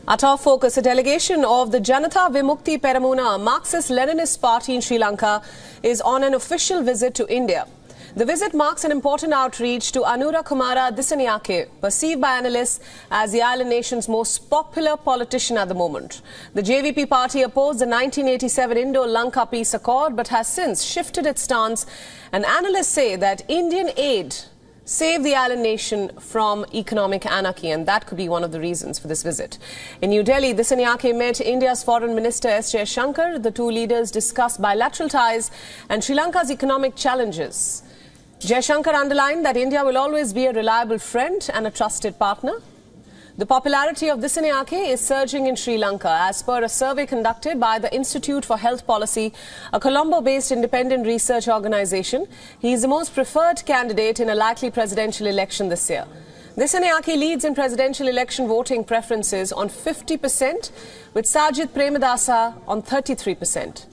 Our top focus, a delegation of the Janatha Vimukthi Peramuna Marxist-Leninist Party in Sri Lanka is on an official visit to India. The visit marks an important outreach to Anura Kumara Dissanayake, perceived by analysts as the island nation's most popular politician at the moment. The JVP party opposed the 1987 Indo-Lanka peace accord but has since shifted its stance, and analysts say that Indian aid saved the island nation from economic anarchy, and that could be one of the reasons for this visit. In New Delhi, Dissanayake met India's Foreign Minister Jaishankar. The two leaders discussed bilateral ties and Sri Lanka's economic challenges. Jaishankar underlined that India will always be a reliable friend and a trusted partner. The popularity of Dissanayake is surging in Sri Lanka. As per a survey conducted by the Institute for Health Policy, a Colombo-based independent research organization, he is the most preferred candidate in a likely presidential election this year. Dissanayake leads in presidential election voting preferences on 50%, with Sajid Premadasa on 33%.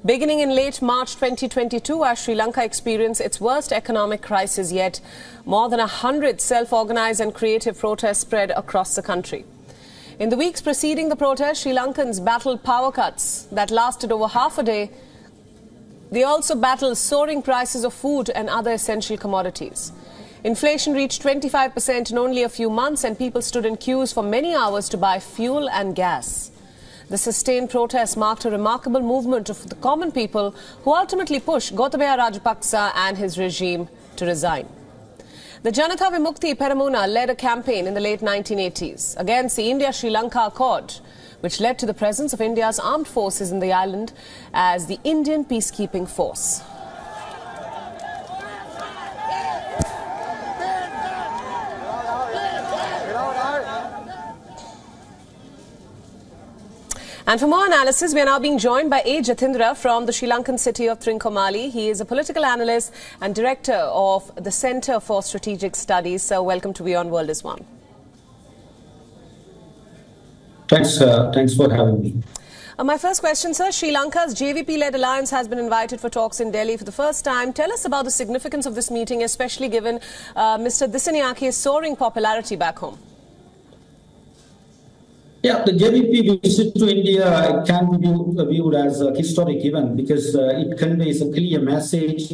Beginning in late March 2022, as Sri Lanka experienced its worst economic crisis yet, more than 100 self-organized and creative protests spread across the country. In the weeks preceding the protests, Sri Lankans battled power cuts that lasted over half a day. They also battled soaring prices of food and other essential commodities. Inflation reached 25% in only a few months, and people stood in queues for many hours to buy fuel and gas. The sustained protests marked a remarkable movement of the common people who ultimately pushed Gotabaya Rajapaksa and his regime to resign. The Janatha Vimukthi Peramuna led a campaign in the late 1980s against the India-Sri Lanka Accord, which led to the presence of India's armed forces in the island as the Indian peacekeeping force. And for more analysis, we are now being joined by A. Jatindra from the Sri Lankan city of Trincomalee. He is a political analyst and director of the Centre for Strategic Studies. So welcome to WION World is One. Thanks for having me. My first question, sir. Sri Lanka's JVP-led alliance has been invited for talks in Delhi for the first time. Tell us about the significance of this meeting, especially given Mr. Dissanyake's soaring popularity back home. Yeah, the JVP visit to India can be viewed as a historic event because it conveys a clear message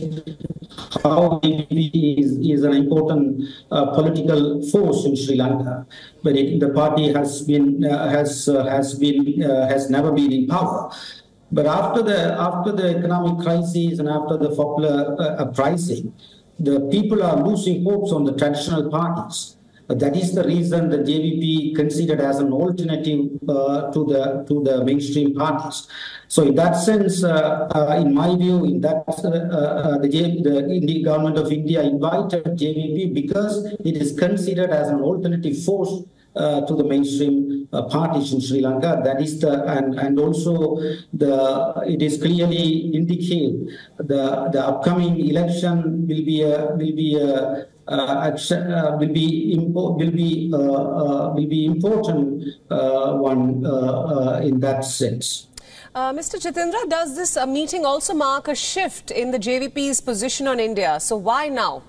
how JVP is an important political force in Sri Lanka. But the party has never been in power. But after the economic crisis and after the popular uprising, the people are losing hopes on the traditional parties. That is the reason the JVP considered as an alternative to the mainstream parties. So in that sense, in my view, the Indian government of India invited JVP because it is considered as an alternative force to the mainstream parties in Sri Lanka. That is and also it is clearly indicate the upcoming election will be important one in that sense. Mr. Jatindra, does this meeting also mark a shift in the JVP's position on India? So why now?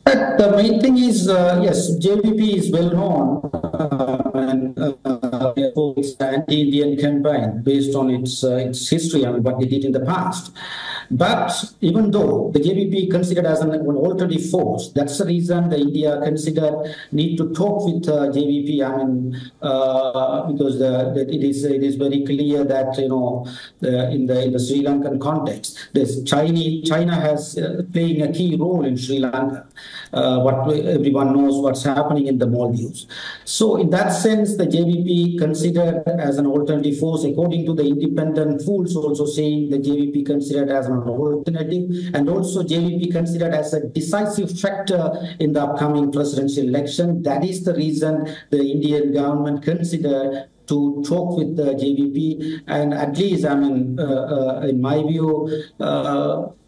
The main thing is, yes, JVP is well known and therefore it's an anti-Indian campaign based on its history and what it did in the past. But even though the JVP considered as an alternative force, that's the reason the India considered need to talk with JVP. I mean, because it is very clear that in the Sri Lankan context, China has playing a key role in Sri Lanka. Everyone knows what's happening in the Maldives. So in that sense, the JVP considered as an alternative force, according to the independent fools also saying the JVP considered as an alternative, and also JVP considered as a decisive factor in the upcoming presidential election. That is the reason the Indian government considered to talk with the JVP, and at least, I mean, in my view,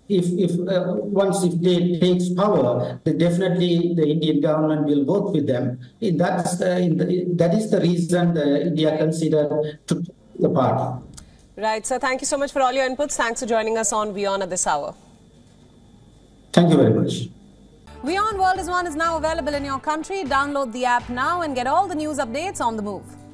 once they takes power, then definitely the Indian government will work with them. That is the reason India considered to the party. Right, sir. Thank you so much for all your inputs. Thanks for joining us on WION at this hour. Thank you very much. WION World is now available in your country. Download the app now and get all the news updates on the move.